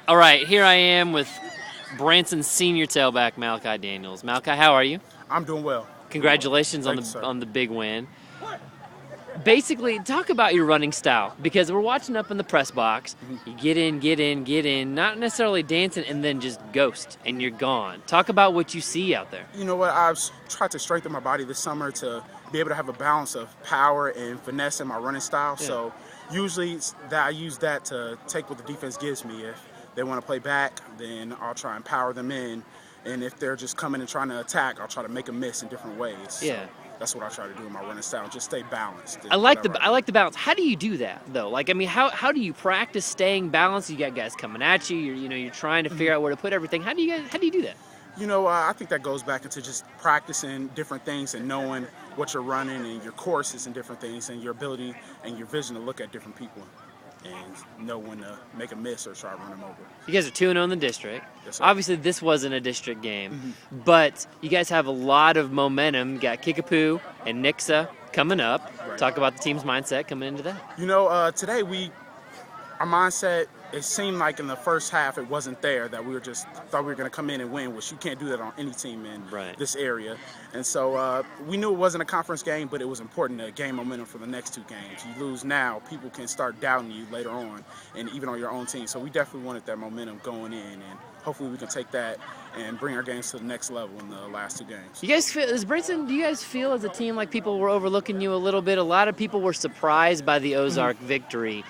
All right, here I am with Branson's senior tailback, Malachi Daniels. Malachi, how are you? I'm doing well. Congratulations on Thank you, the sir. on the big win. Basically, talk about your running style because we're watching up in the press box. You get in, get in, get in, not necessarily dancing, and then just ghost, and you're gone. Talk about what you see out there. You know what? I've tried to strengthen my body this summer to be able to have a balance of power and finesse in my running style. Yeah. So usually that I use that to take what the defense gives me. If they want to play back, then I'll try and power them in. And if they're just coming and trying to attack, I'll try to make them miss in different ways. Yeah. So that's what I try to do in my running style. Just stay balanced. I like the balance. How do you do that though? Like, I mean, how do you practice staying balanced? You got guys coming at you. You're trying to figure out where to put everything. How do you do that? I think that goes back into just practicing different things and knowing what you're running and your courses and different things and your ability and your vision to look at different people and know when to make a miss or try to run them over. You guys are 2-0 in the district. Yes, sir. Obviously, this wasn't a district game, but you guys have a lot of momentum. You got Kickapoo and Nixa coming up. Right. Talk about the team's mindset coming into that. Today our mindset, it seemed like in the first half it wasn't there, that we were just thought we were going to come in and win, which you can't do that on any team in this area. And so we knew it wasn't a conference game, but it was important to gain momentum for the next two games. You lose now, people can start doubting you later on, and even on your own team. So we definitely wanted that momentum going in, and hopefully we can take that and bring our games to the next level in the last two games. You guys feel, do you guys feel as a team like people were overlooking you a little bit? A lot of people were surprised by the Ozark victory.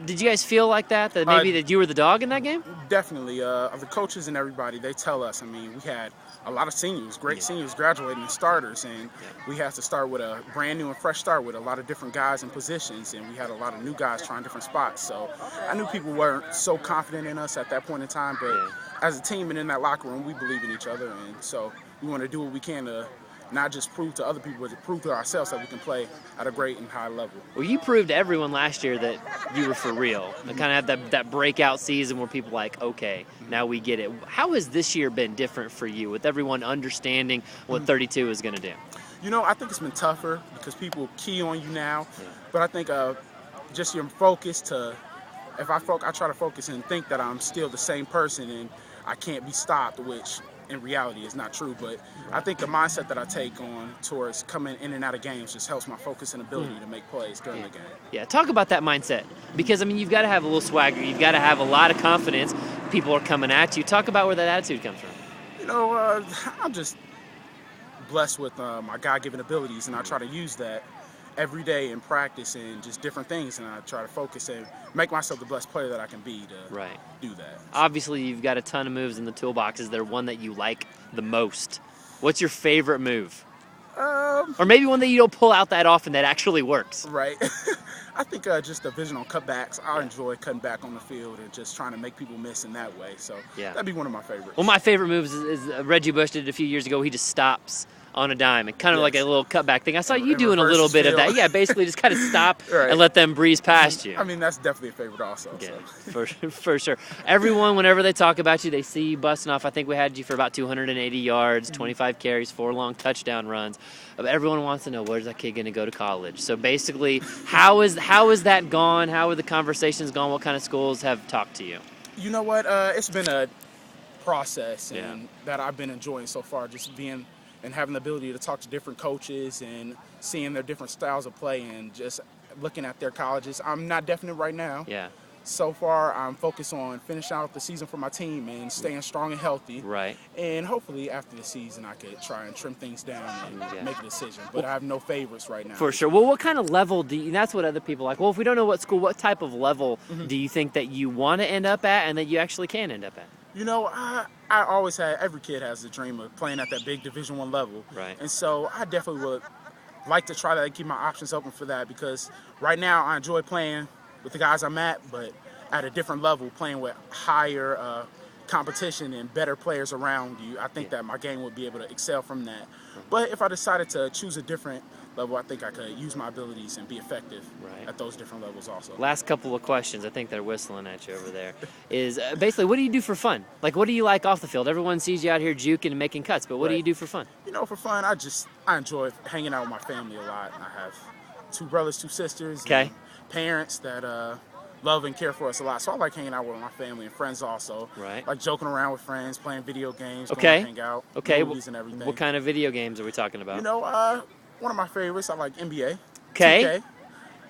Did you guys feel like that maybe that you were the dog in that game? Definitely. The coaches and everybody, they tell us, we had a lot of seniors, great seniors graduating and starters, and we have to start with a brand new and fresh start with a lot of different guys in positions, and we had a lot of new guys trying different spots. So I knew people weren't so confident in us at that point in time, but as a team and in that locker room, we believe in each other, and so we want to do what we can to not just prove to other people, but to prove to ourselves that we can play at a great and high level. Well, you proved to everyone last year that you were for real. I kind of had that breakout season where people like, okay, now we get it. How has this year been different for you with everyone understanding what 32 is going to do? I think it's been tougher because people key on you now, but I think just your focus if I try to focus and think that I'm still the same person and I can't be stopped, which in reality is not true, but I think the mindset that I take on towards coming in and out of games just helps my focus and ability to make plays during the game. Yeah, talk about that mindset because, you've got to have a little swagger. You've got to have a lot of confidence. People are coming at you. Talk about where that attitude comes from. I'm just blessed with my God-given abilities, and I try to use that every day in practice and just different things, and I try to focus and make myself the best player that I can be to do that. Obviously, you've got a ton of moves in the toolbox. Is there one that you like the most? What's your favorite move? Or maybe one that you don't pull out that often that actually works. Right. I think just the vision on cutbacks. I enjoy cutting back on the field and just trying to make people miss in that way. So that'd be one of my favorites. Well, my favorite moves is Reggie Bush did it a few years ago. He just stops on a dime and kind of like a little cutback thing. I saw you doing a little bit of that. Yeah, basically just kind of stop and let them breeze past you. That's definitely a favorite also. Yeah, so. for sure. Everyone, whenever they talk about you, they see you busting off. I think we had you for about 280 yards, 25 carries, 4 long touchdown runs. Everyone wants to know, where's that kid going to go to college? So basically, how is that gone? How are the conversations gone? What kind of schools have talked to you? You know what? It's been a process and that I've been enjoying so far, just being and having the ability to talk to different coaches and seeing their different styles of play and just looking at their colleges. I'm not definite right now. Yeah. So far, I'm focused on finishing out the season for my team and staying strong and healthy. Right. And hopefully after the season, I could try and trim things down and make a decision. But I have no favorites right now. For sure. Well, what kind of level that's what other people like. Well, if we don't know what school, what type of level do you think that you want to end up at and that you actually can end up at? I always had, every kid has the dream of playing at that big Division I level. Right. And so I definitely would like to try that and keep my options open for that, because right now I enjoy playing with the guys I'm at, but at a different level, playing with higher competition and better players around you. I think that my game would be able to excel from that. But if I decided to choose a different level, I think I could use my abilities and be effective at those different levels also. Last couple of questions. I think they're whistling at you over there. Is basically, what do you do for fun? Like, what do you like off the field? Everyone sees you out here juking and making cuts, but what do you do for fun? For fun, I enjoy hanging out with my family a lot. I have 2 brothers, 2 sisters, Okay. and parents that love and care for us a lot. So I like hanging out with my family and friends also. Right. Like joking around with friends, playing video games, Okay. going to hang out, Okay. movies and everything. What kind of video games are we talking about? You know, one of my favorites, I like NBA. Okay. 2K.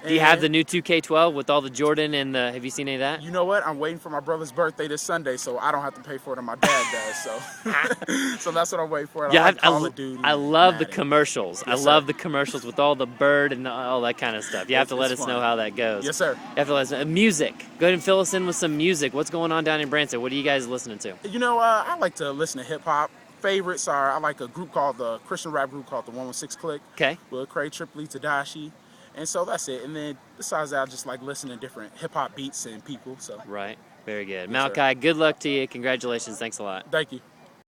Do you have the new 2K12 with all the Jordan and the? Have you seen any of that? You know what? I'm waiting for my brother's birthday this Sunday, so I don't have to pay for it, and my dad does. So, so that's what I'm waiting for. Yeah, I like Call of Duty. I love the Madden. commercials. Yes, I love sir. the commercials with all the bird and all that kind of stuff. You have to let us It's know fun. how that goes. Yes, sir. You have to let us know. Music. Go ahead and fill us in with some music. What's going on down in Branson? What are you guys listening to? You know, I like to listen to hip hop. Favorites are I like a group called the Christian rap group called the 116 Click. Okay. With Craig Tripoli, Tadashi. And so that's it. And then besides that, I just like listening to different hip hop beats and people. So Right. Very good. Yes, sir. Malachi, good luck to you. Congratulations. Thanks a lot. Thank you.